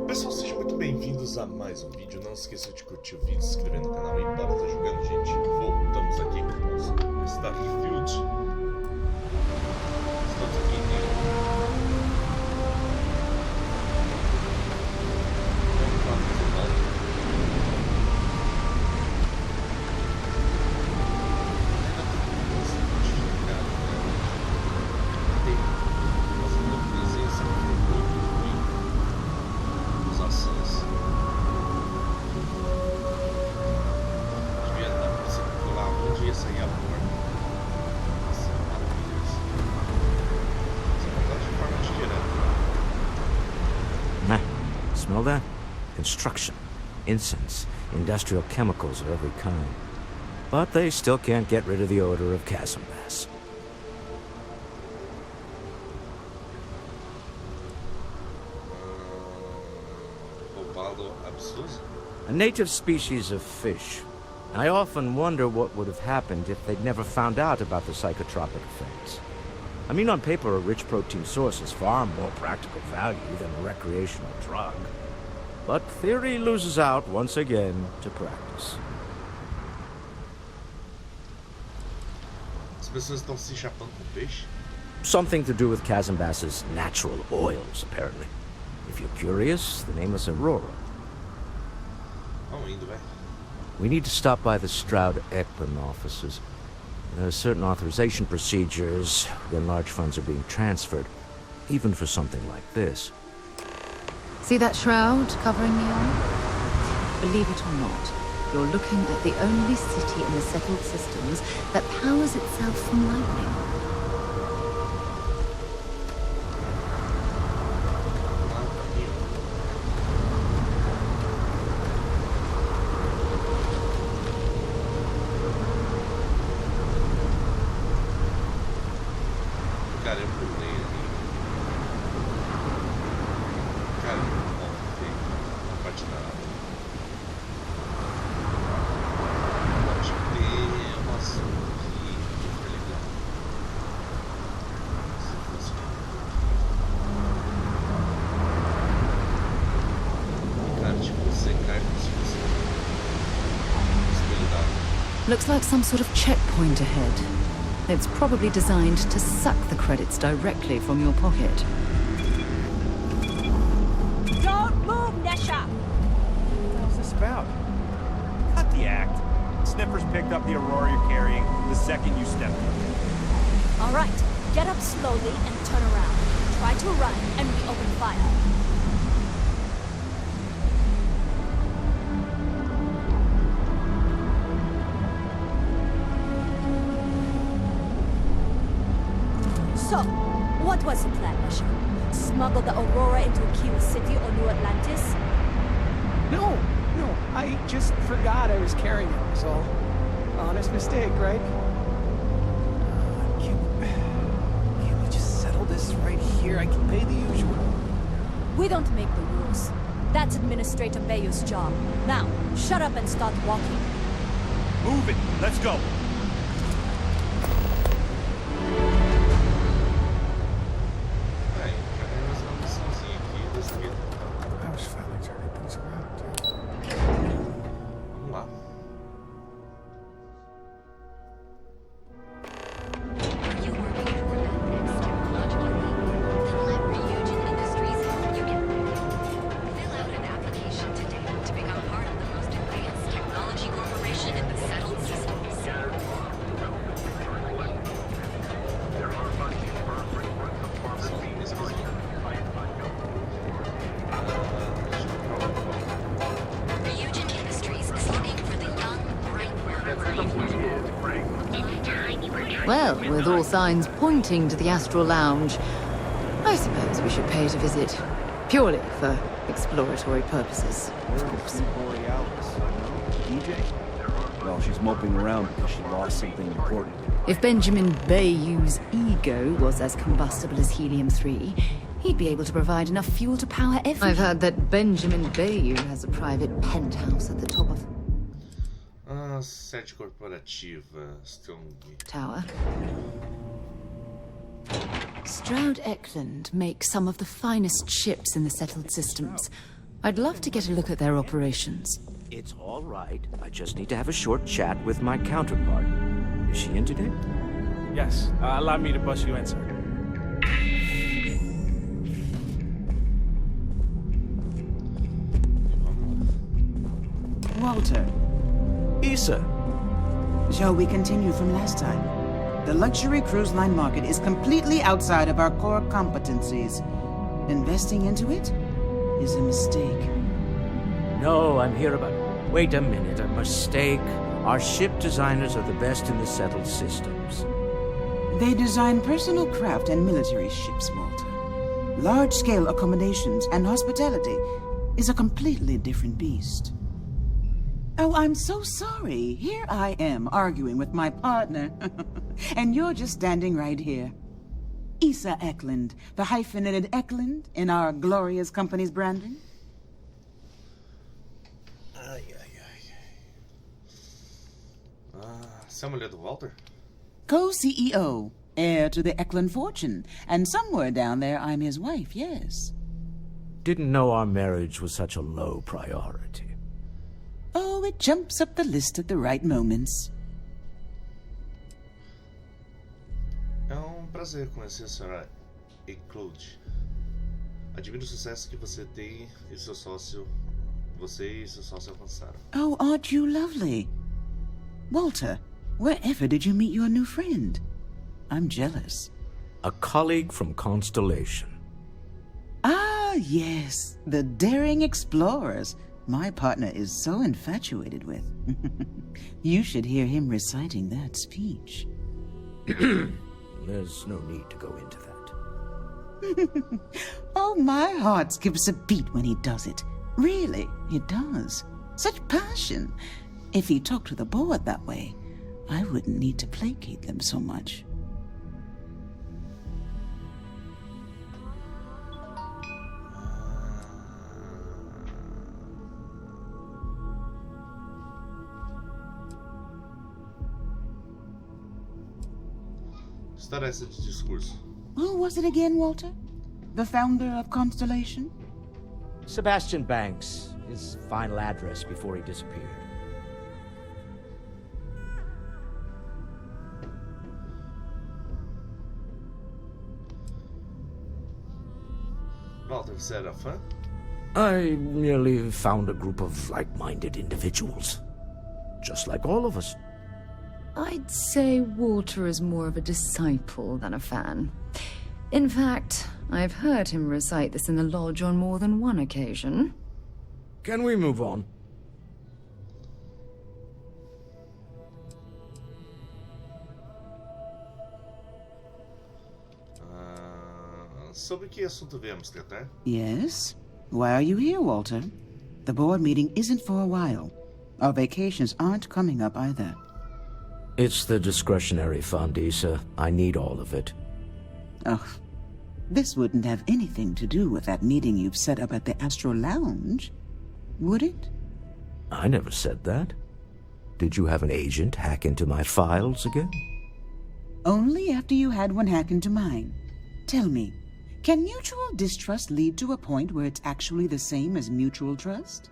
Pessoal, sejam muito bem-vindos a mais um vídeo. Não esqueça de curtir o vídeo, se inscrever no canal e bora estar jogando, gente. Voltamos aqui com o nosso Starfield. Estamos aqui em Smell that? Construction, incense, industrial chemicals of every kind. But they still can't get rid of the odor of chasm bass. A native species of fish. I often wonder what would have happened if they'd never found out about the psychotropic effects. I mean, on paper, a rich protein source is far more practical value than a recreational drug. But theory loses out once again to practice. As pessoas estão se chapando com peixe? Something to do with chasm bass's natural oils, apparently. If you're curious, the name is Aurora. Vamos indo, velho. We need to stop by the Stroud-Ekman offices. There are certain authorization procedures when large funds are being transferred, even for something like this. See that shroud covering the eye? Believe it or not, you're looking at the only city in the settled systems that powers itself from lightning. Cara, eu pulei ali. Cara, ó, feio. Patinada. Acho que tem uma ação aqui que foi legal. Se fosse. Cara, tipo, você cai como se fosse espelho d'água. Looks like some sort of checkpoint ahead. It's probably designed to suck the credits directly from your pocket. Don't move, Nesha! What the hell's this about? Cut the act. Sniffers picked up the Aurora you're carrying the second you stepped in. All right, get up slowly and turn around. Try to run, and we open fire. So, what was the plan, Nesha? Smuggle the Aurora into Kiwa City or New Atlantis? No, I just forgot I was carrying it, was all. Honest mistake, right? Can't we just settle this right here? I can pay the usual. We don't make the rules. That's Administrator Bayou's job. Now, shut up and start walking. Move it. Let's go. I was finally turning things around, dude. Vamos lá. You work here for that technological leap. Then let Ryujin Industries help you get there. Fill out an application today to become part of the most advanced technology corporation in the settled systems. Ryujin Industries is looking for the young, bright Well, with all signs pointing to the Astral Lounge, I suppose we should pay it a visit. Purely for exploratory purposes, of course. DJ? Well, she's moping around because she lost something important. If Benjamin Bayou's ego was as combustible as helium-3, he'd be able to provide enough fuel to power every... I've heard that Benjamin Bayou has a private penthouse at the top of... Sede corporativa, Strong. Tower. Stroud-Ekman makes some of the finest ships in the settled systems. I'd love to get a look at their operations. It's all right. I just need to have a short chat with my counterpart. Is she in today? Yes, allow me to bust you in, sir. Walter, Issa! shall we continue from last time? The luxury cruise line market is completely outside of our core competencies. Investing into it is a mistake. No, I'm here about... Wait a minute, a mistake. Our ship designers are the best in the settled systems. They design personal craft and military ships, Walter. Large-scale accommodations and hospitality is a completely different beast. Oh, I'm so sorry. Here I am arguing with my partner. And you're just standing right here. Issa Eklund, the hyphenated Eklund in our glorious company's branding. Ai, ai, ai. Essa é a mulher do Walter? Co-CEO, heir to the Eklund fortune. And somewhere down there, I'm his wife, yes. Didn't know our marriage was such a low priority. Oh, it jumps up the list at the right moments. É prazer conhecer a senhora Eklund. Admiro o sucesso que você tem e seu sócio... Você e seu sócio alcançaram. Oh, aren't you lovely? Walter, wherever did you meet your new friend? I'm jealous. A colleague from Constellation. Ah, yes, the daring explorers. My partner is so infatuated with. You should hear him reciting that speech. There's no need to go into that. Oh, my heart skips a beat when he does it. Really, it does. Such passion. If he talked to the board that way, I wouldn't need to placate them so much. História essa de discurso. Who was it again, Walter? The founder of Constellation? Sebastian Banks, his final address before he disappeared. Walter, você era fã? I merely found a group of like-minded individuals. Just like all of us. I'd say Walter is more of a disciple than a fan. In fact, I've heard him recite this in the lodge on more than one occasion. Can we move on? Sobre que assunto viemos tratar? Yes? Why are you here, Walter? The board meeting isn't for a while. Our vacations aren't coming up either. It's the discretionary fund, Issa. I need all of it. Oh, this wouldn't have anything to do with that meeting you've set up at the Astro Lounge, would it? I never said that. Did you have an agent hack into my files again? Only after you had one hack into mine. Tell me, can mutual distrust lead to a point where it's actually the same as mutual trust?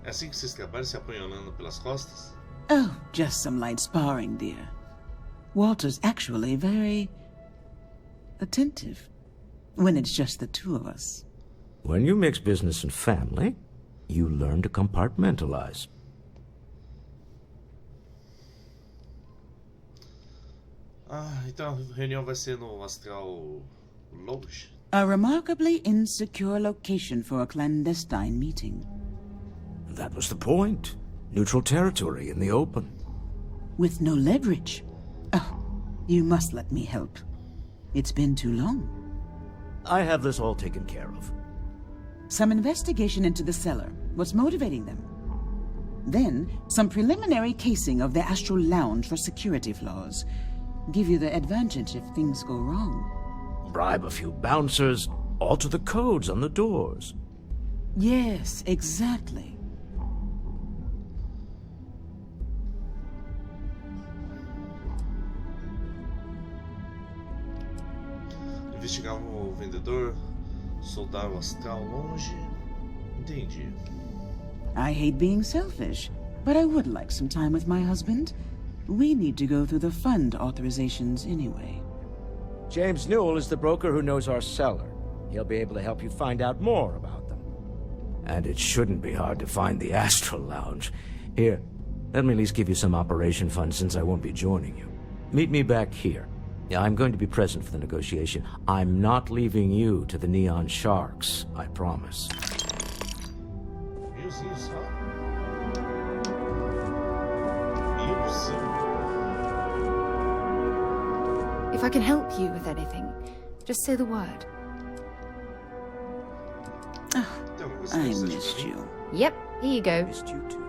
É assim que vocês trabalham, se apunhalando pelas costas? Oh, just some light sparring, dear. Walter's actually very attentive when it's just the two of us. When you mix business and family, you learn to compartmentalize. Então a reunião vai ser no Astral Lodge? A remarkably insecure location for a clandestine meeting. That was the point. Neutral territory in the open. With no leverage. Oh, you must let me help. It's been too long. I have this all taken care of. Some investigation into the cellar. What's motivating them? Then, some preliminary casing of the Astral Lounge for security flaws. Give you the advantage if things go wrong. Bribe a few bouncers, alter the codes on the doors. Yes, exactly. vendedor, soldado astral longe. Entendi. I hate being selfish, but I would like some time with my husband. We need to go through the fund authorizations anyway. James Newell is the broker who knows our seller. He'll be able to help you find out more about them. And it shouldn't be hard to find the Astral Lounge. Here, let me at least give you some operation funds since I won't be joining you. Meet me back here. Yeah, I'm going to be present for the negotiation. I'm not leaving you to the Neon Sharks, I promise. Miozinho só. If I can help you with anything, just say the word. I missed you. Yep, here you go. Missed you too.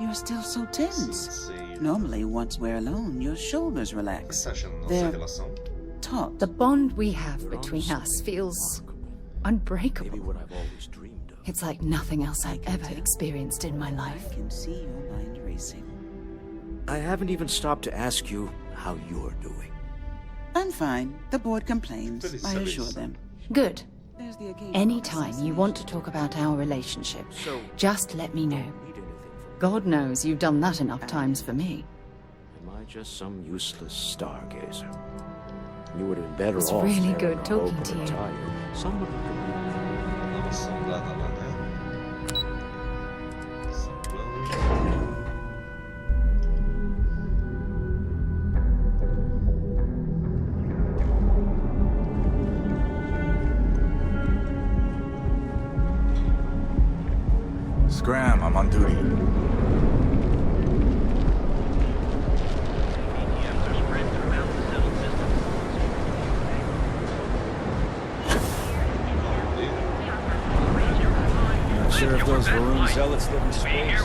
You're still so tense. Normally, once we're alone, your shoulders O que relax. você acha da nossa They're relação? taut. The bond we have between us feels Maybe unbreakable. what I've always dreamed of. It's like nothing else I've can ever tell. experienced in my I life. can see your mind racing. I haven't even stopped to ask you how you're doing. I'm fine. The board complains. Feliz I saber assure isso. them. Good. There's the occasional Anytime you want to talk about our relationship, So, just let me know. need anything from me? God knows you've done that enough times for me. Am I just some useless stargazer? You would have been better It's off really there good in a talking hope to of a you. tire. Someone who could Dá uma sondada lá, né? Samplando. Scram, I'm on duty. Not sure if those Varun zealots live in space.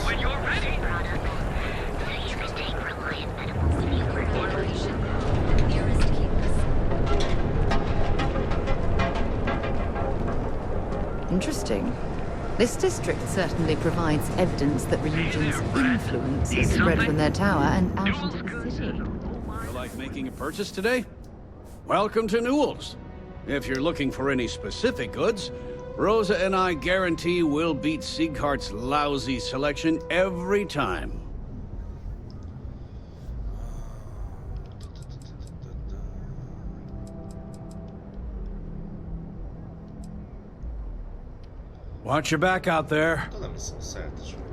Interesting. This district certainly provides evidence that Religion's influence has spread from their tower and out into the city. Feel like making a purchase today? Welcome to Newell's. If you're looking for any specific goods, Rosa and I guarantee we'll beat Sieghart's lousy selection every time. Watch your back out there. Tô na missão certa, deixa eu ver.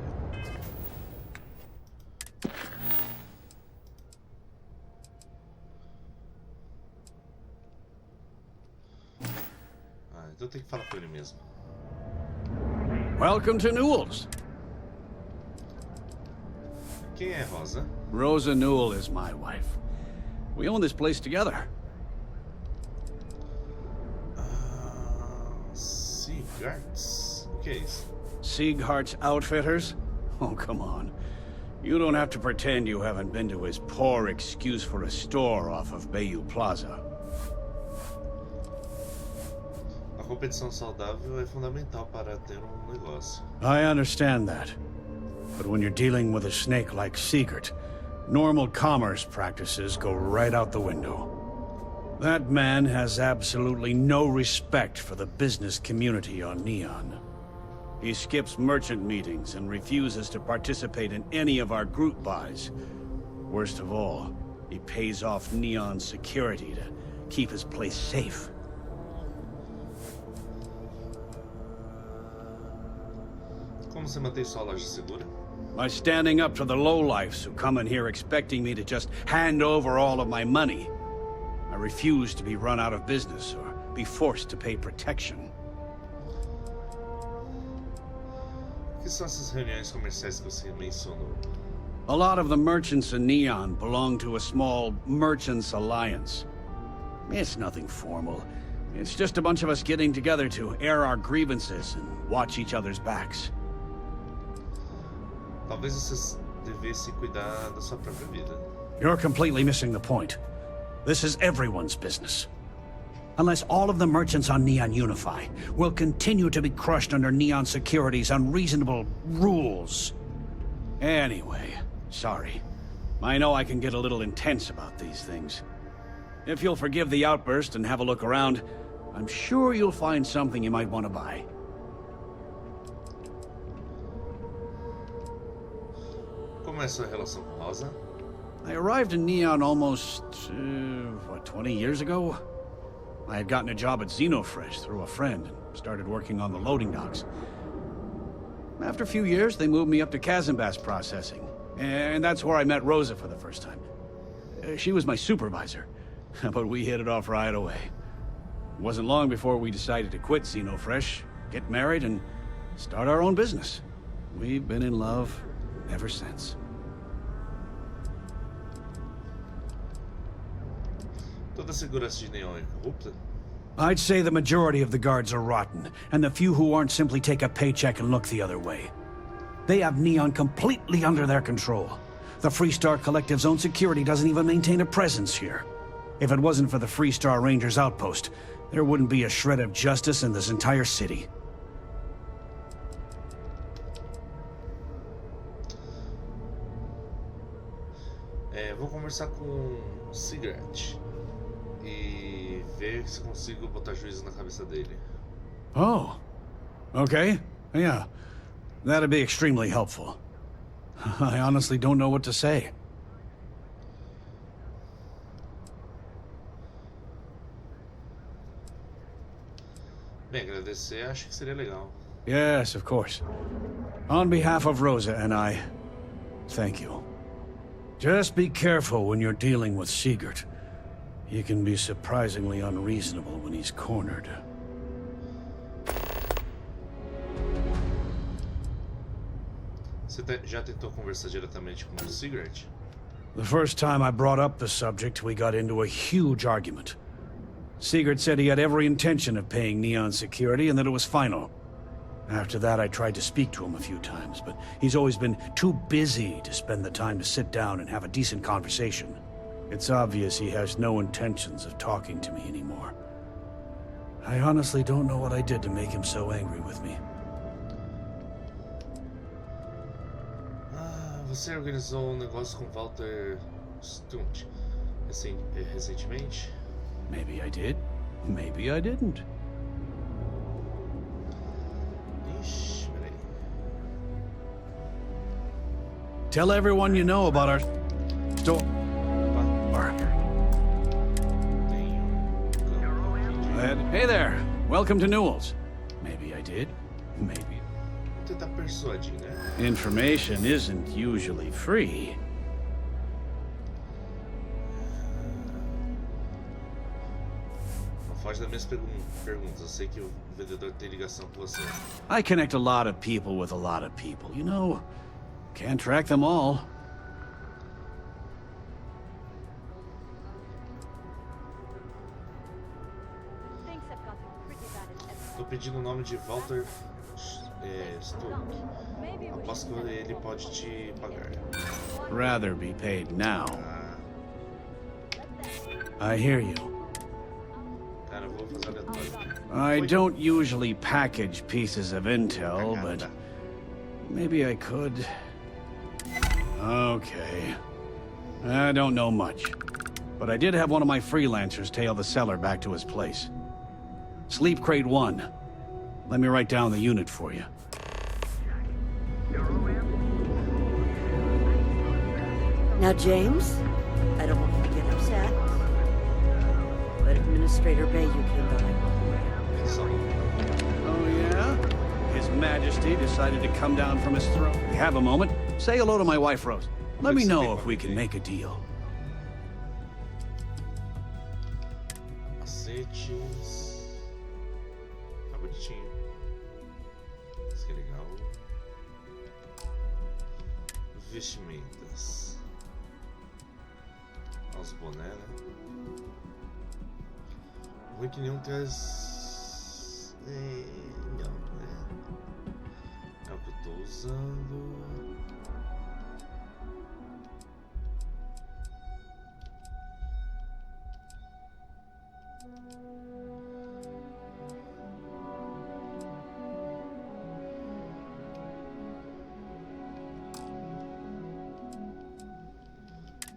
Ah, então tem que falar com ele mesmo. Welcome to Newell's. Quem é Rosa? Rosa Newell is my wife. We own this place together. Cigarts? O que é isso? Sieghart's Outfitters? Oh, come on. You don't have to pretend you haven't been to his poor excuse for a store off of Bayou Plaza. A competição saudável é fundamental para ter negócio. I understand that. But when you're dealing with a snake like Siegert, normal commerce practices go right out the window. That man has absolutely no respect for the business community on Neon. He skips merchant meetings and refuses to participate in any of our group buys. Worst of all, he pays off Neon's security to keep his place safe. Como você mantém sua loja segura? By standing up to the lowlifes who come in here expecting me to just hand over all of my money. I refuse to be run out of business or be forced to pay protection. O que são essas reuniões comerciais que você mencionou? A lot of the merchants in Neon belong to a small merchants alliance. It's nothing formal. It's just a bunch of us getting together to air our grievances and watch each other's backs. Talvez você devesse cuidar da sua própria vida. You're completely missing the point. This is everyone's business. Unless all of the merchants on Neon unify, we'll continue to be crushed under Neon Security's unreasonable rules. Anyway, sorry. I know I can get a little intense about these things. If you'll forgive the outburst and have a look around, I'm sure you'll find something you might want to buy. Como é a sua relação com Rosa? I arrived in Neon almost, 20 years ago? I had gotten a job at Xenofresh through a friend and started working on the loading docks. After a few years, they moved me up to Kazanbas processing, and that's where I met Rosa for the first time. She was my supervisor, but we hit it off right away. It wasn't long before we decided to quit Xenofresh, get married, and start our own business. We've been in love ever since. Toda a segurança de Neon é corrupta? I'd say the majority of the guards are rotten, and the few who aren't simply take a paycheck and look the other way. They have Neon completely under their control. The Freestar Collective's own security doesn't even maintain a presence here. If it wasn't for the Freestar Rangers outpost, there wouldn't be a shred of justice in this entire city. Vou conversar com o Sigurd e ver se consigo botar juízo na cabeça dele. Oh. Okay. Yeah. That'd be extremely helpful. I honestly don't know what to say. Bem, agradecer acho que seria legal. Yes, of course. On behalf of Rosa and I, thank you. Just be careful when you're dealing with Sigurd. He can be surprisingly unreasonable when he's cornered. Você já tentou conversar diretamente com o Sigurd? The first time I brought up the subject, we got into a huge argument. Sigurd said he had every intention of paying Neon security and that it was final. After that, I tried to speak to him a few times, but he's always been too busy to spend the time to sit down and have a decent conversation. It's obvious he has no intentions of talking to me anymore. I honestly don't know what I did to make him so angry with me. Você organizou negócio com Walter Stunt recentemente? Maybe I did. Maybe I didn't. Ixi, peraí. Tell everyone you know about our store. Hey there. Welcome to Newell's. Maybe I did. Maybe. Vou tentar persuadir, né? Information isn't usually free. Não foge das minhas perguntas. Eu sei que o vendedor tem ligação com você. I connect a lot of people with a lot of people. You know, can't track them all. Tô pedindo o nome de Walter Stuck. Aposto que ele pode te pagar. Rather be paid now. I hear you. Cara, eu vou fazer aleatório. I don't usually package pieces of intel, but maybe I could. Okay. I don't know much, but I did have one of my freelancers tail the seller back to his place. Sleep Crate 1. Let me write down the unit for you. Now, James, I don't want you to get upset, but Administrator Bayou came by. Oh, yeah? His Majesty decided to come down from his throne. You have a moment? Say hello to my wife, Rose. Let me know if we can make a deal. Macetes. Tá bonitinho. Isso que é legal. Vestimentas. Os boné, né? Ruim que nenhum traz. Não, né? É o que eu tô usando.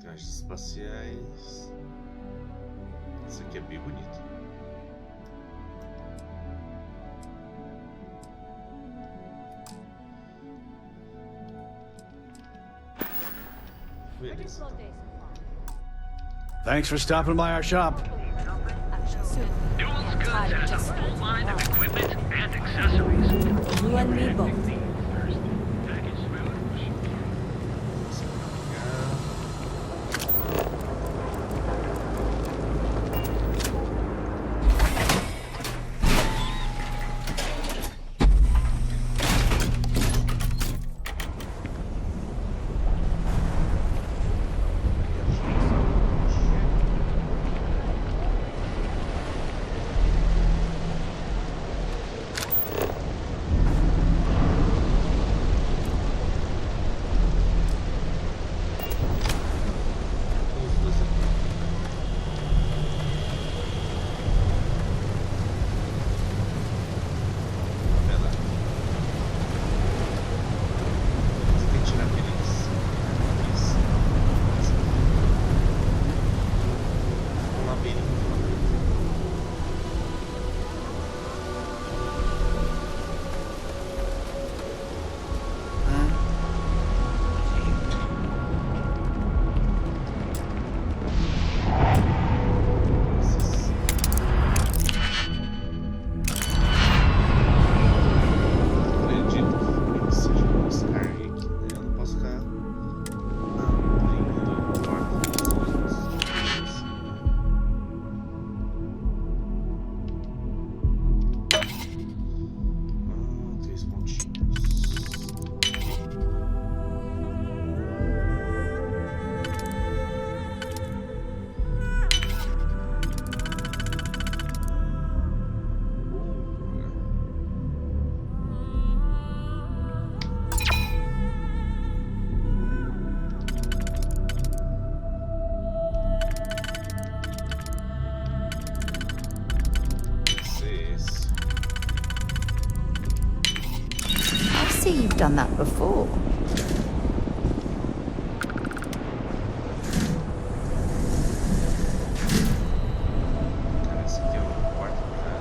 Caixas espaciais. Isso aqui é bem bonito. Beleza. Thanks for stopping by our shop. Newell's Goods has a full line of equipment and accessories. You and me both. You've done that before. Esse aqui é o quarto, cara.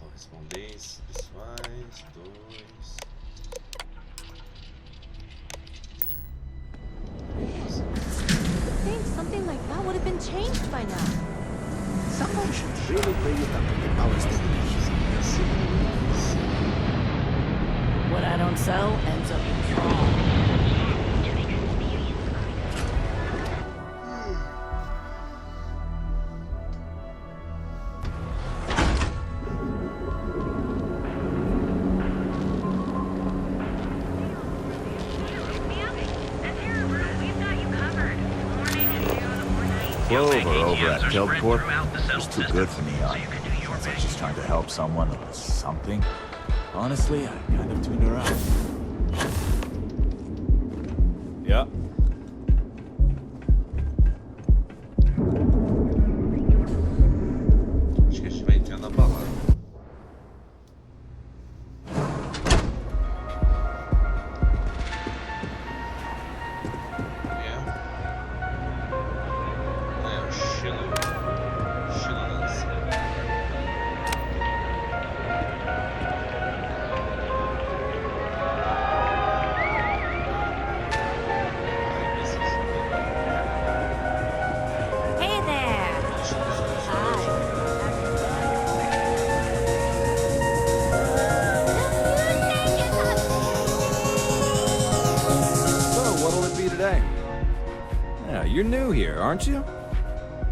Correspondência, pessoais, 2. I think something like that would have been changed by now. Someone should really bring it up to the power station. What I don't sell ends up in trouble. Clover over at Kelpcorp was too good for Neon. Sounds like she's trying to help someone or something. Honestly, I kind of tuned her out. Yeah. Acho que a gente vai entrar na balada. You're new here, aren't you?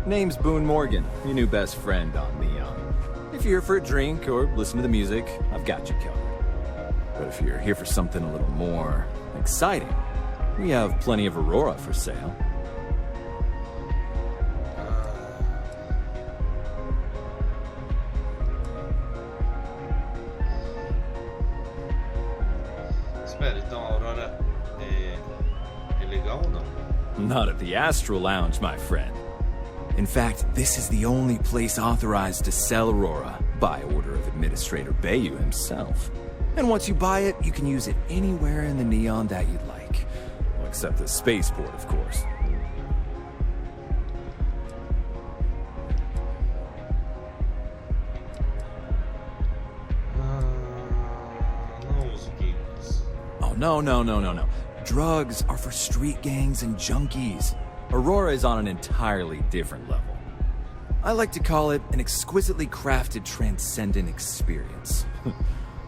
Name's Boone Morgan, your new best friend on Neon. If you're here for a drink or listen to the music, I've got you covered. But if you're here for something a little more exciting, we have plenty of Aurora for sale. Espera, então a Aurora é legal ou não? Not at the Astral Lounge, my friend. In fact, this is the only place authorized to sell Aurora. by order of Administrator Bayou himself. And once you buy it, you can use it anywhere in the Neon that you'd like. Well, except the spaceport, of course. Oh, no. Drugs are for street gangs and junkies. Aurora is on an entirely different level. I like to call it an exquisitely crafted transcendent experience.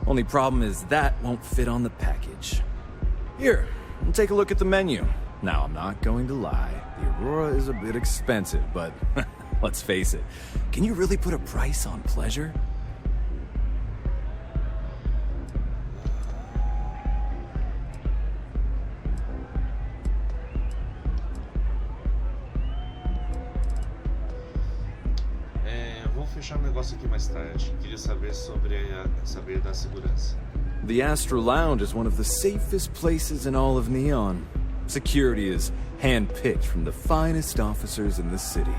Only problem is that won't fit on the package. Here, take a look at the menu. Now, I'm not going to lie. The Aurora is a bit expensive, but let's face it. Can you really put a price on pleasure? Fechar um negócio aqui mais tarde. Queria saber saber da segurança. The Astro Lounge is one of the safest places in all of Neon. Security is handpicked from the finest officers in the city.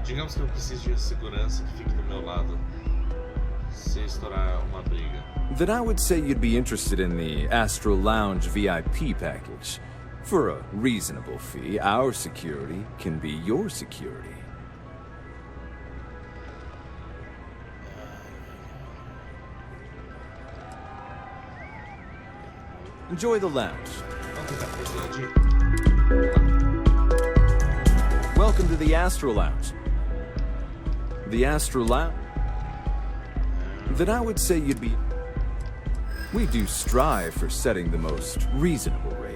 Digamos que eu preciso de segurança que fique do meu lado se estourar uma briga. Then I would say you'd be interested in the Astro Lounge VIP package. For a reasonable fee, our security can be your security. Enjoy the lounge. Welcome to the Astro Lounge. The Astro Lounge? Then I would say you'd be... We do strive for setting the most reasonable rate.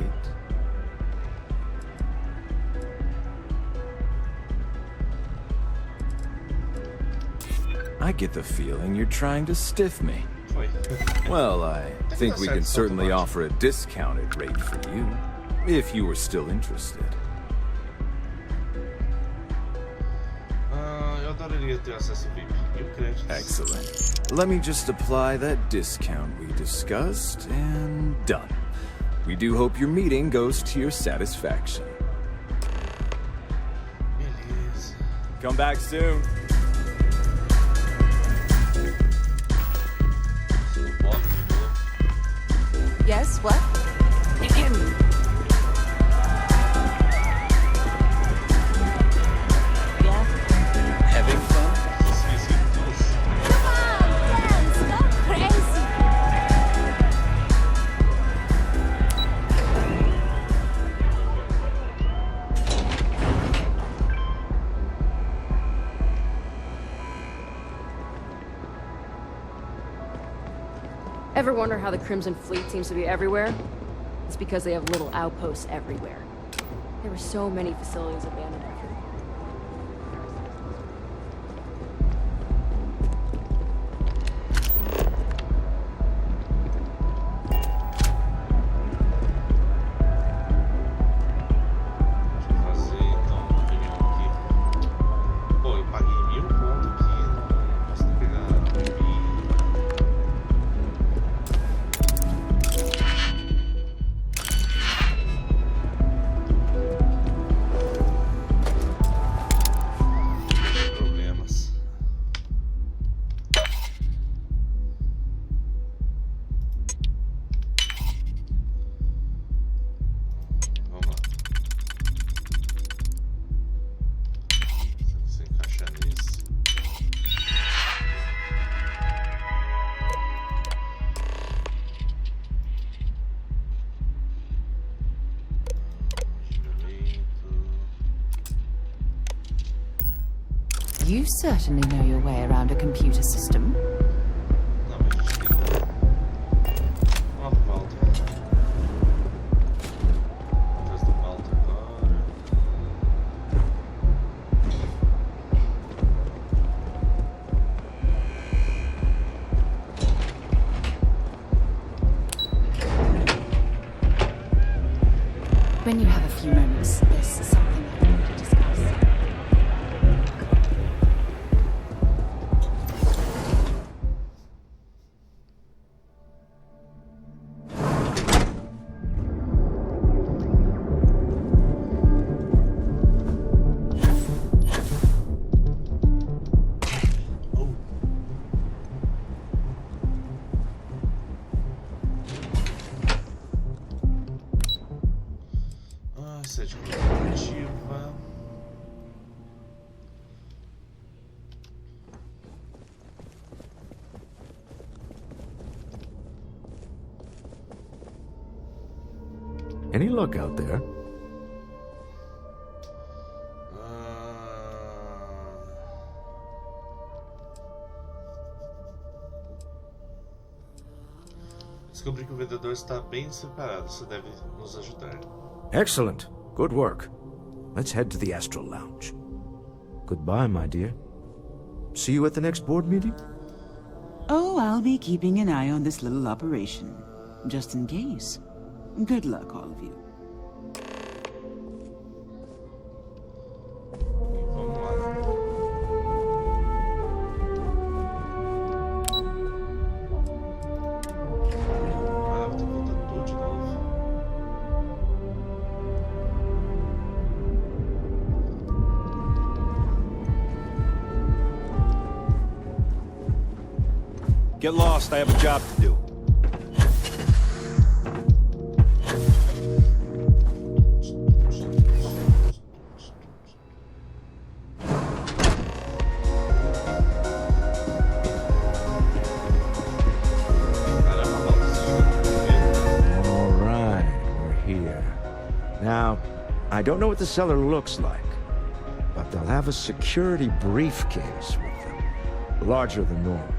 I get the feeling you're trying to stiff me. Well, I think we can certainly offer a discounted rate for you, if you were still interested. Eu adoraria ter acesso VIP e o crédito. Excellent. Let me just apply that discount we discussed, and done. We do hope your meeting goes to your satisfaction. Beleza. Come back soon. Yes, what? Yeah? Having fun? Come on, dance, go crazy! Ever wonder how the Crimson Fleet seems to be everywhere? It's because they have little outposts everywhere. There were so many facilities abandoned after. You certainly know your way around a computer system. When you have a few moments, there's something I want to discuss. Any luck out there? Descobri que o vendedor está bem separado. Isso deve nos ajudar. Excellent. Good work. Let's head to the Astral Lounge. Goodbye, my dear. See you at the next board meeting? Oh, I'll be keeping an eye on this little operation, just in case. Good luck, all of you. Vamos lá. Ah, vou ter que voltar tudo de novo. Get lost, I have a job to do. Alright, we're here. Now, I don't know what the cellar looks like, but they'll have a security briefcase with them. Larger than normal.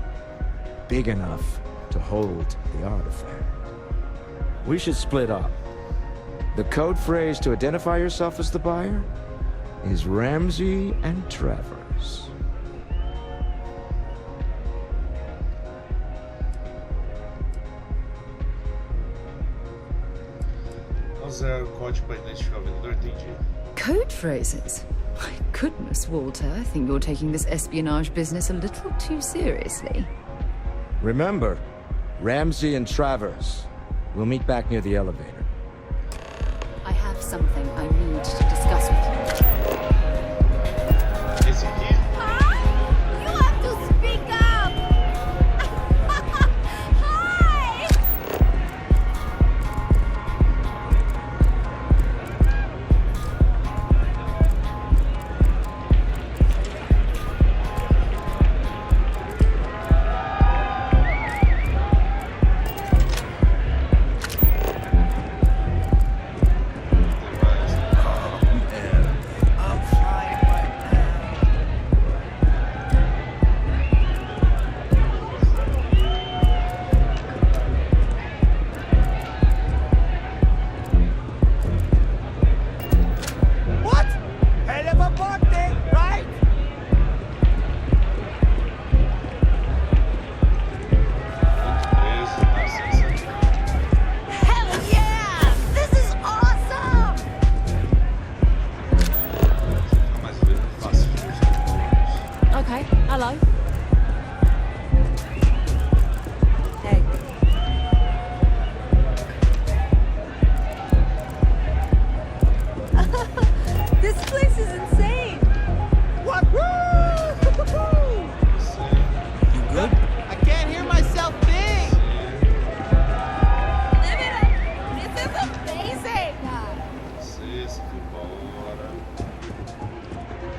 Big enough to hold the artifact. We should split up. The code phrase to identify yourself as the buyer is Ramsey and Travers. Qual é o código para identificar o vendedor? Entendi. Code phrases? My goodness, Walter, I think you're taking this espionage business a little too seriously. Remember, Ramsey and Travers. We'll meet back near the elevator. I have something I need to discuss with you. Esse aqui? You have to speak up! Hi! What? Hell of a party, right? Preso, licença. Hell yeah! This is awesome! Nunca mais ver fácil de usar. Okay, hello. Hey. This place is insane! What? You good? I can't hear myself think. Live it up! This is amazing! Vocês que embora.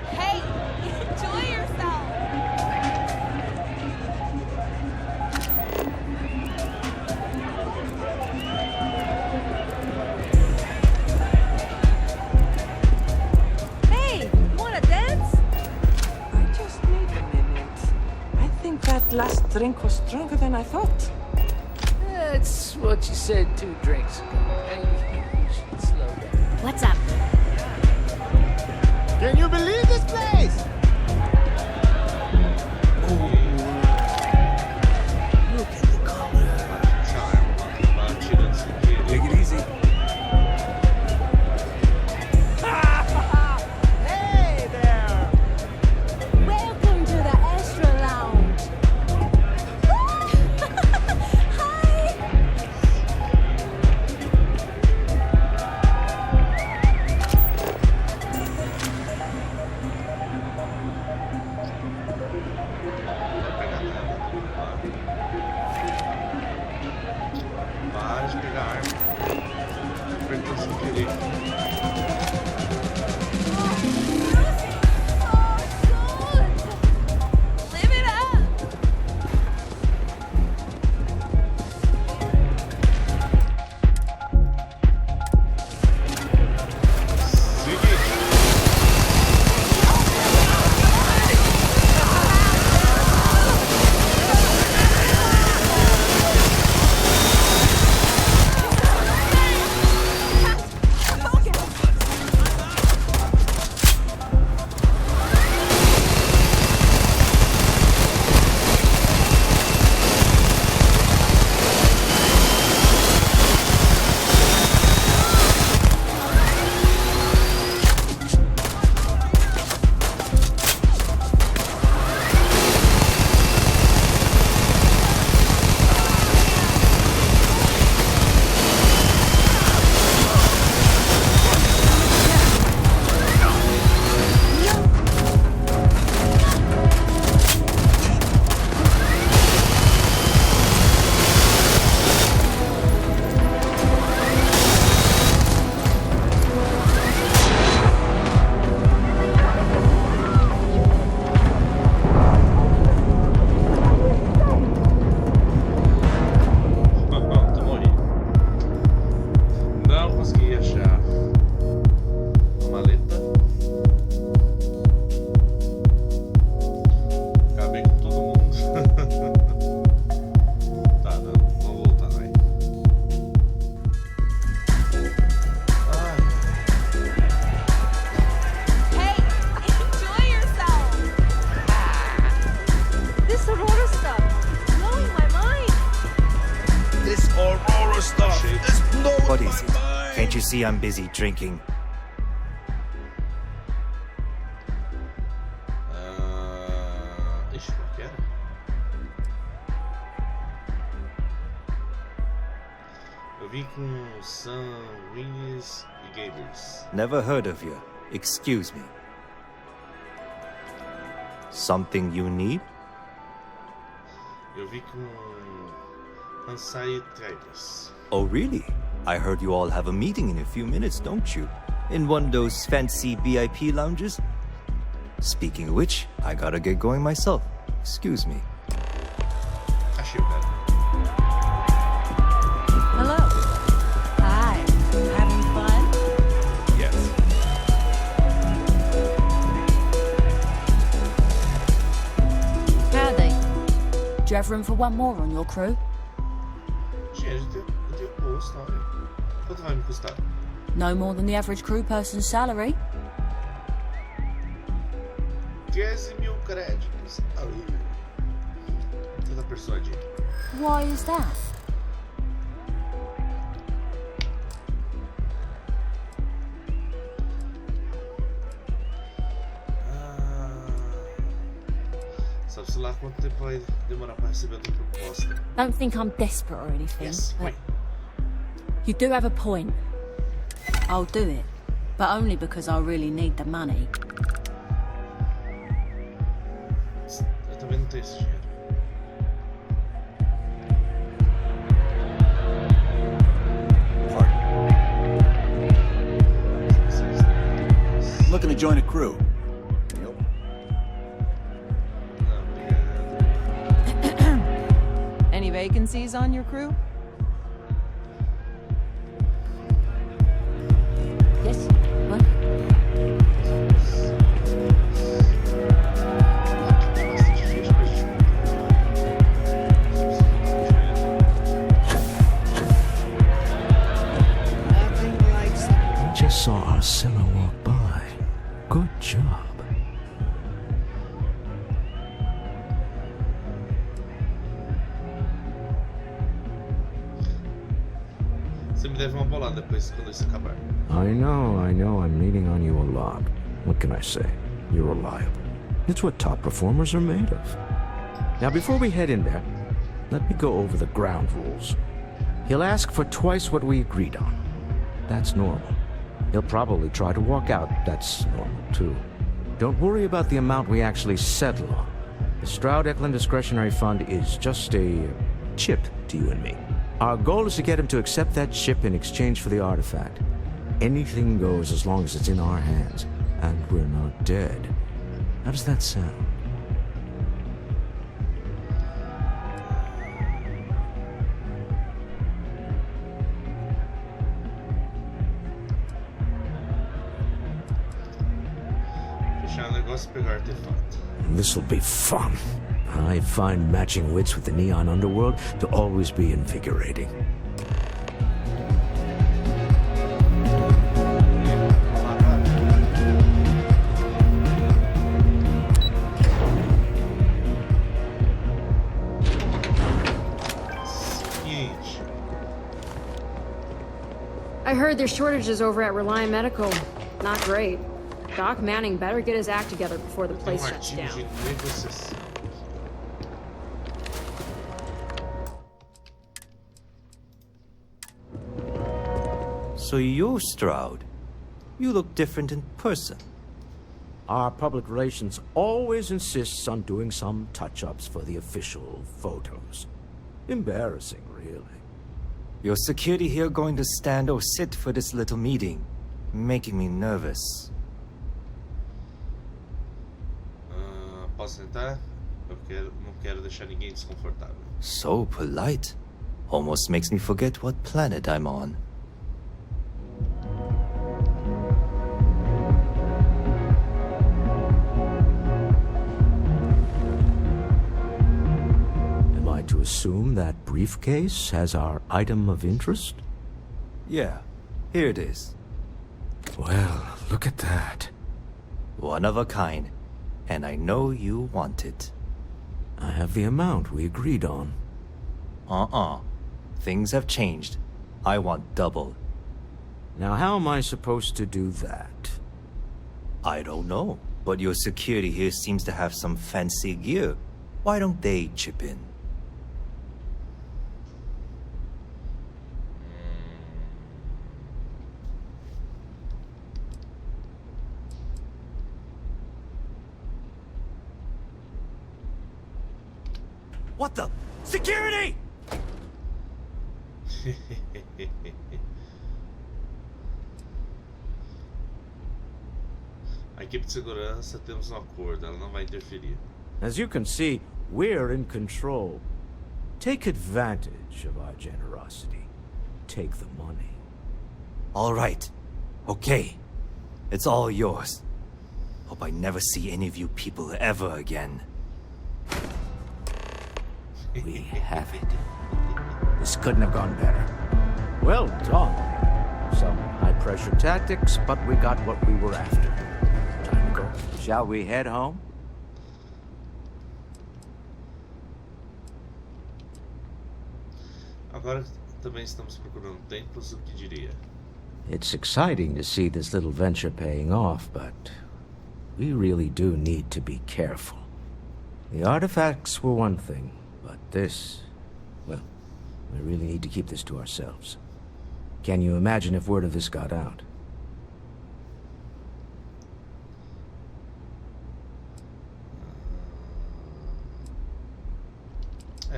Hey, enjoy yourself! Hey, wanna dance? I just need a minute. I think that last drink was stronger than I thought. That's what you said 2 drinks ago. Maybe you should slow down. What's up? Can you believe this place? Look at the color. Batida de sem querer. Take it easy. Hey there! Welcome to the Astral Lounge. Hi! is it? Can't you see I'm busy drinking? Ixi, qual que era? Eu vim com sanguíneos e gators. Never heard of you. Excuse me. Something you need? Eu vim com Ansai Traders. Oh, really? I heard you all have a meeting in a few minutes, don't you? In one of those fancy VIP lounges? Speaking of which, I gotta get going myself. Excuse me. Achei o cara. Hello. Hi. Having fun? Yes. Howdy. Do you have room for one more on your crew? Gente, eu tenho posto, olha. Quanto vai me custar? No more than the average crew person's salary. 15.000 créditos. Toda personagem. Why is that? Sabe-se lá quanto tempo vai demorar para receber a tua proposta? Don't think I'm desperate or anything. Yes, but wait. you do have a point. I'll do it, but only because I really need the money. Eu também não tenho esse dinheiro. Looking to join a crew. Any vacancies on your crew? Yes? What? I just saw Arcilla walk by. Good job. Você me deve uma bolada depois quando isso acabar. I know, I'm leaning on you a lot. What can I say? You're reliable. It's what top performers are made of. Now, before we head in there, let me go over the ground rules. He'll ask for twice what we agreed on. That's normal. He'll probably try to walk out. That's normal, too. Don't worry about the amount we actually settle on. The Stroud-Eklund Discretionary Fund is just a chip to you and me. Our goal is to get him to accept that chip in exchange for the artifact. Anything goes as long as it's in our hands, and we're not dead. How does that sound? Fechar o negócio e pegar artefato. This'll be fun. I find matching wits with the neon underworld to always be invigorating. I heard there's shortages over at Reliant Medical. Not great. Doc Manning better get his act together before the place shuts down. So you're Stroud. You look different in person. Our public relations always insists on doing some touch-ups for the official photos. Embarrassing, really. Your security here going to stand or sit for this little meeting, making me nervous. Posso sentar? Não quero deixar ninguém desconfortável. So polite. Almost makes me forget what planet I'm on. Am I to assume that briefcase has our item of interest? Yeah, here it is. Well, look at that. One of a kind. And I know you want it. I have the amount we agreed on. Things have changed. I want double. Now, how am I supposed to do that? I don't know, but your security here seems to have some fancy gear. Why don't they chip in? What the? Security! A equipe de segurança temos um acordo, ela não vai interferir. As you can see, we're in control. Take advantage of our generosity. Take the money. All right. Okay. It's all yours. Hope I never see any of you people ever again. We have it. This couldn't have gone better. Well done. Some high-pressure tactics, but we got what we were after. Time to go. Shall we head home? Agora também estamos procurando templos, o que diria? It's exciting to see this little venture paying off, but we really do need to be careful. The artifacts were one thing, but this, well, we really need to keep this to ourselves. Can you imagine if word of this got out?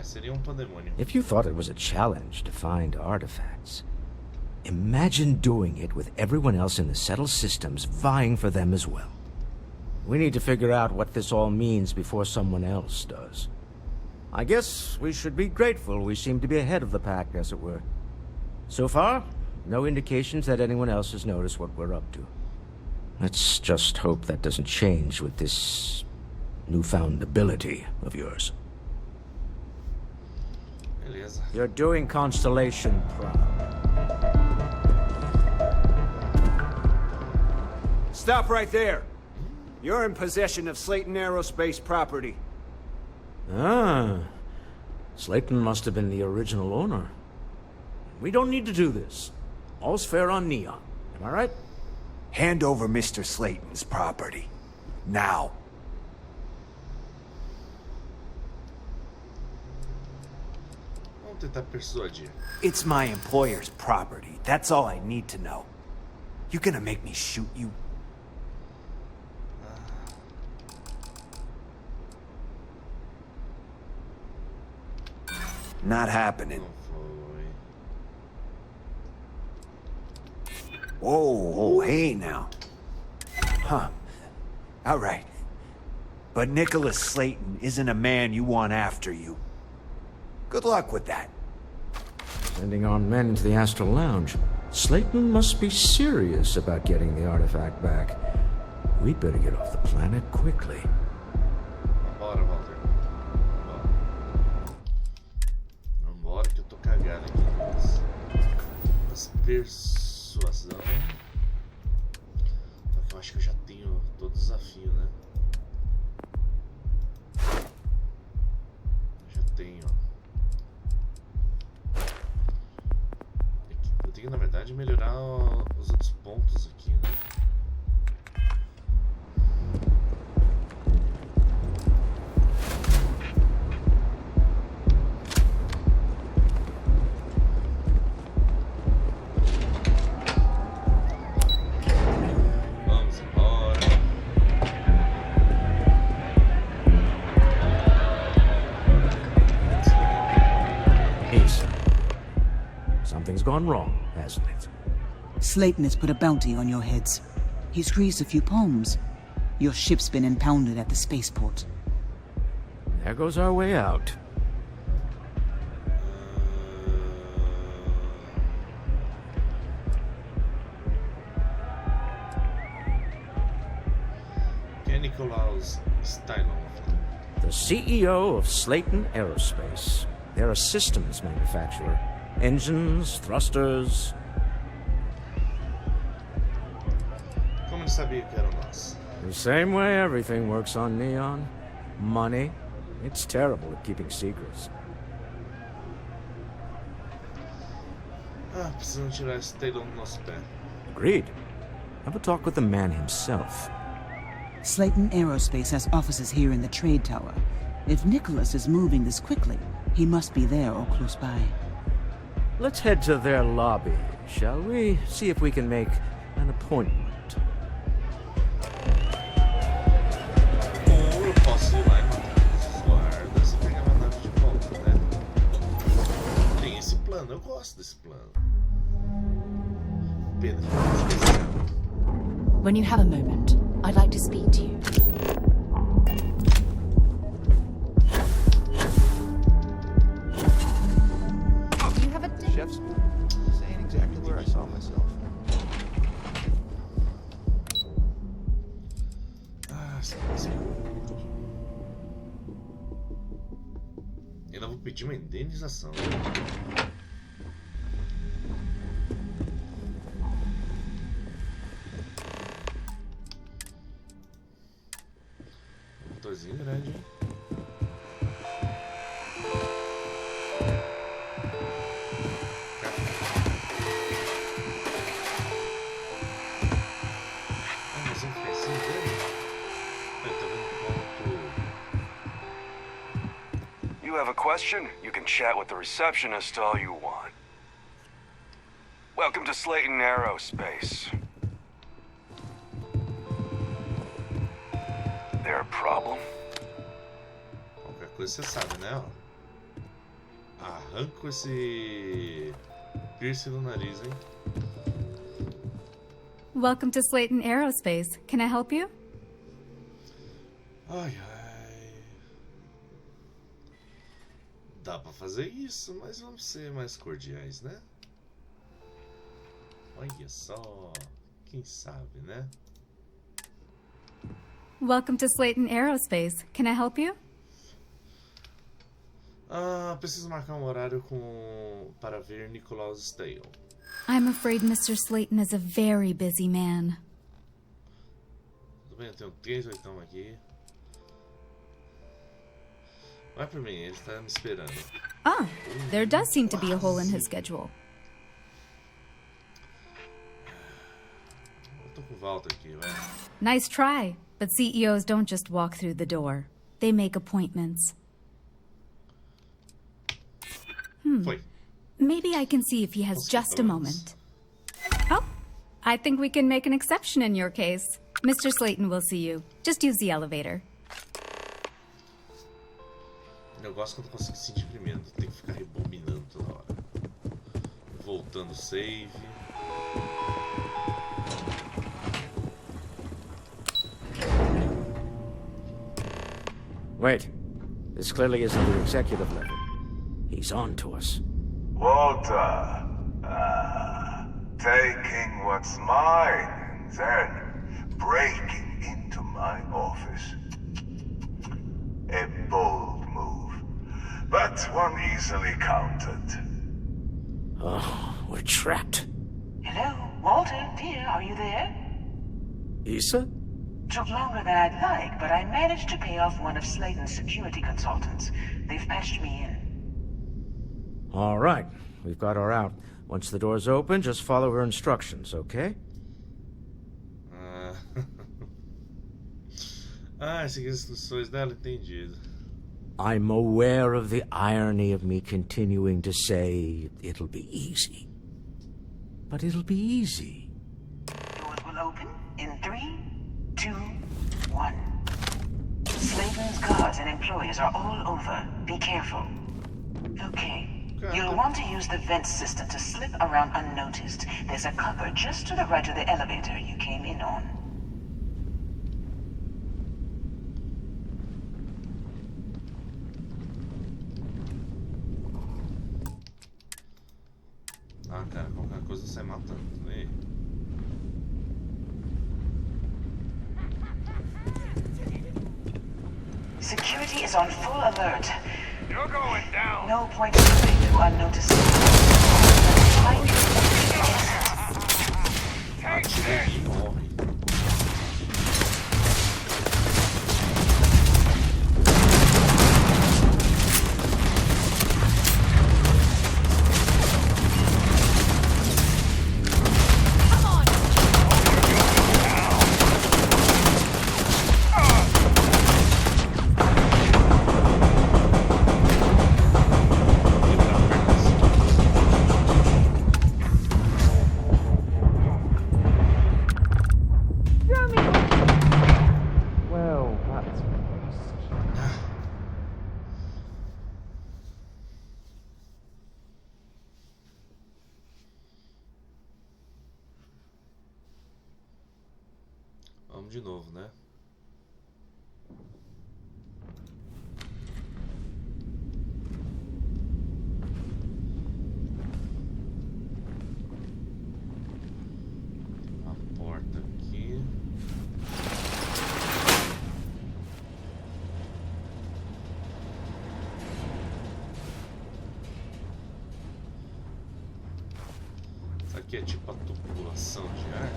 Seria pandemônio. If you thought it was a challenge to find artifacts, imagine doing it with everyone else in the settled systems vying for them as well. We need to figure out what this all means before someone else does. I guess we should be grateful we seem to be ahead of the pack, as it were. So far, no indications that anyone else has noticed what we're up to. Let's just hope that doesn't change with this newfound ability of yours. Beleza. You're doing Constellation proud. Stop right there. You're in possession of Slayton Aerospace property. Ah. Slayton must have been the original owner. We don't need to do this. All's fair on Neon. Am I right? Hand over Mr. Slayton's property. Now. Vamos tentar persuadir. It's my employer's property. That's all I need to know. You gonna make me shoot you? Not happening. Whoa, hey now. Huh. All right. But Nicholas Slayton isn't a man you want after you. Good luck with that. Sending our men into the Astral Lounge. Slayton must be serious about getting the artifact back. We'd better get off the planet quickly. Bora, Walter. Vambora que eu tô cagado aqui nas persuasão. Só que eu acho que eu já tenho todo o desafio, né? Já tenho. Eu tenho, na verdade, melhorar os outros pontos aqui, né? Vamos embora. Ace. Something's gone wrong, hasn't it? Slayton has put a bounty on your heads. He's greased a few palms. Your ship's been impounded at the spaceport. There goes our way out. Nikolaus Stylon. The CEO of Slayton Aerospace. They're a systems manufacturer. Engines, thrusters. Como ele sabia que eram nós? The same way everything works on Neon. Money. It's terrible at keeping secrets. Ah, precisamos tirar esse telão do nosso pé. Agreed. Have a talk with the man himself. Slayton Aerospace has offices here in the trade tower. If Nicholas is moving this quickly, he must be there or close by. Let's head to their lobby, shall we? See if we can make an appointment. Ou eu posso ir lá e matar os guardas e pegar minha nave de volta, né? Tem esse plano, eu gosto desse plano. Pena que não é especial. When you have a moment, I'd like to speak to you. Do you have a Chef's saying exactly where I saw myself. Ah, sim. Ainda vou pedir uma indenização. Motorzinho grande, hein? Mas um pezinho dele? Eu tô vendo ponto. You have a question? You can chat with the receptionist all you want. Welcome to Slayton Aerospace. There a problem? Qualquer coisa você sabe, né? Ó. Arranco esse piercing no nariz, hein? Welcome to Slayton Aerospace. Can I help you? Ai, ai. Dá pra fazer isso, mas vamos ser mais cordiais, né? Olha só. Quem sabe, né? Welcome to Slayton Aerospace. Can I help you? Preciso marcar um horário para ver Nicholas Stale. I'm afraid Mr. Slayton is a very busy man. Tudo bem, eu tenho 3/8 aqui. Vai por mim, ele está me esperando. Ah, there does seem to be a hole in his schedule. Eu tô com o Walter aqui, vai. Nice try, but CEOs don't just walk through the door. They make appointments. Foi. Maybe I can see if he has just a moment. Oh, I think we can make an exception in your case. Mr. Slayton will see you. Just use the elevator. Eu gosto quando eu consigo sentir primeiro. Tem que ficar rebobinando toda hora. Voltando save. Wait. This clearly isn't the executive level. He's on to us. Walter, taking what's mine, then breaking into my office. A bold move, but one easily countered. Oh, we're trapped. Hello, Walter, dear, are you there? Issa? Took longer than I'd like, but I managed to pay off one of Slayton's security consultants. They've patched me in. All right, we've got her out. Once the door's open, just follow her instructions, okay? Segui as instruções dela, entendido. I'm aware of the irony of me continuing to say it'll be easy. But it'll be easy. Doors will open in 3, 2, 1. Slayton's guards and employees are all over. Be careful. Okay. You'll want to use the vent system to slip around unnoticed. There's a cupboard just to the right of the elevator you came in on. Cara, qualquer coisa sai matando, né? Security is on full alert. You're going down. No point in slipping through unnoticed. Take this. Vamos de novo, né? A porta aqui. Isso aqui é tipo a tubulação de ar.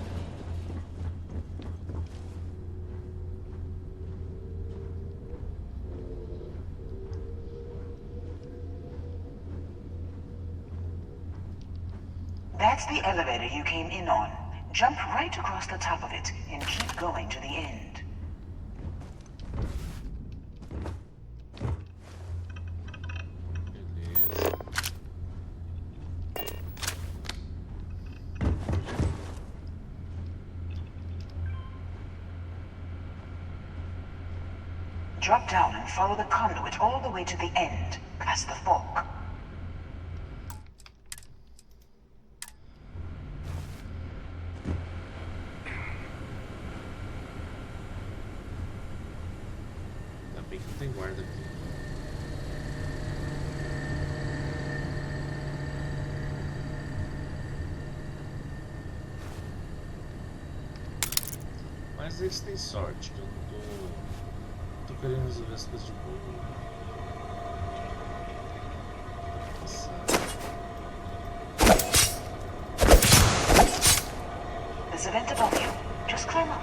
That's the elevator you came in on. Jump right across the top of it and keep going to the end. Drop down and follow the conduit all the way to the end, past the fork. Ainda bem que não tem guarda aqui. Mas eles têm sorte, que eu não tô querendo resolver as coisas de boa. There's a vent above you. Just climb up.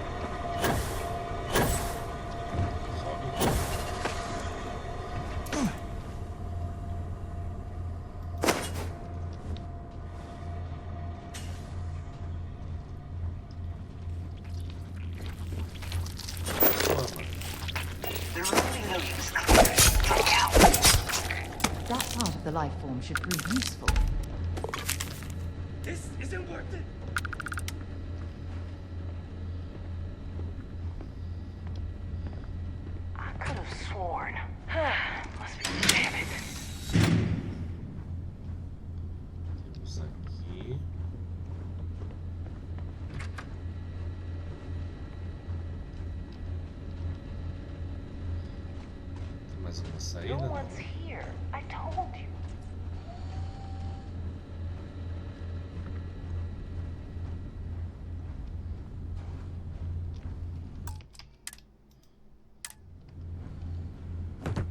That part of the life form should prove useful. This isn't worth it. I could have sworn. Must be damn it. Temos aqui. Tem mais uma saída? No one's here. I told you.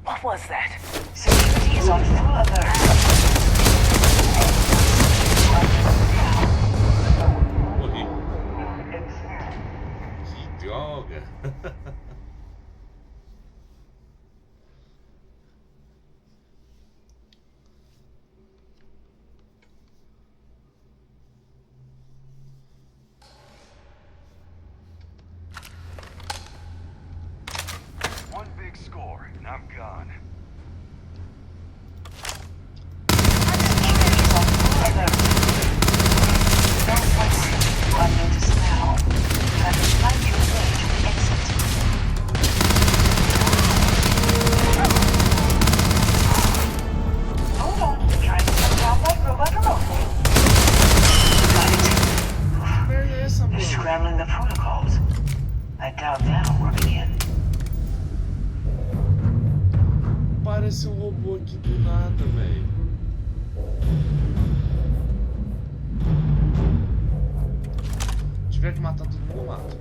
What was that? Security is on full alert. Morri. Que droga. One big score, and I'm gone. Unnoticed now. Have to find your way to the exit. Hold on, trying to come down that robot remotely. Got it. They're scrambling the protocols. I doubt that'll work again. Parece um robô aqui do nada, velho. Se tiver que matar todo mundo, eu mato.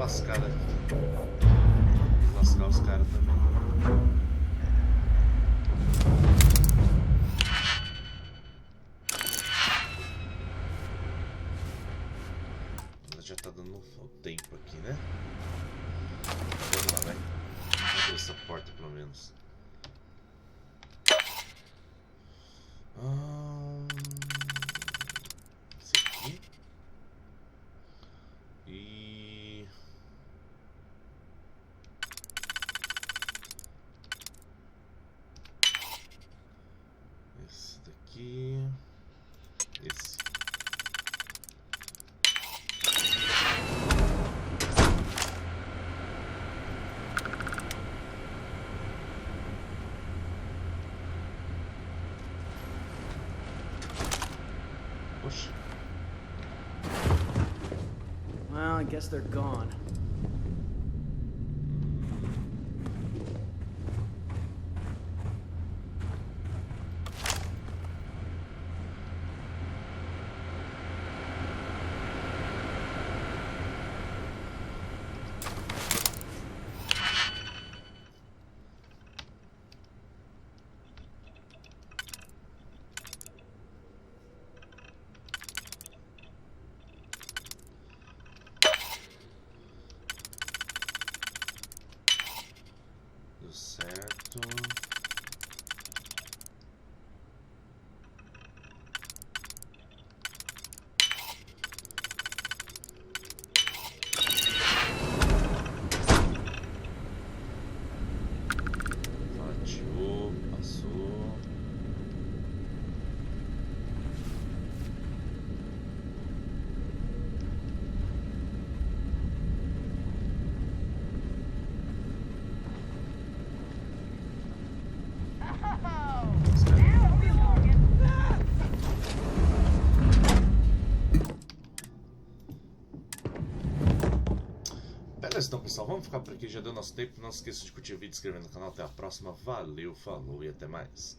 lascada aqui. Lascar os caras também. já tá dando o tempo aqui, né? Vamos lá, vai. Vamos abrir essa porta pelo menos. Esse aqui. E... esse daqui. Esse. Puxa. Well, I guess they're gone. Deu certo. Fatiou, passou. Beleza, então pessoal, vamos ficar por aqui, já deu nosso tempo. Não se esqueça de curtir o vídeo, se inscrever no canal. Até a próxima, valeu, falou e até mais.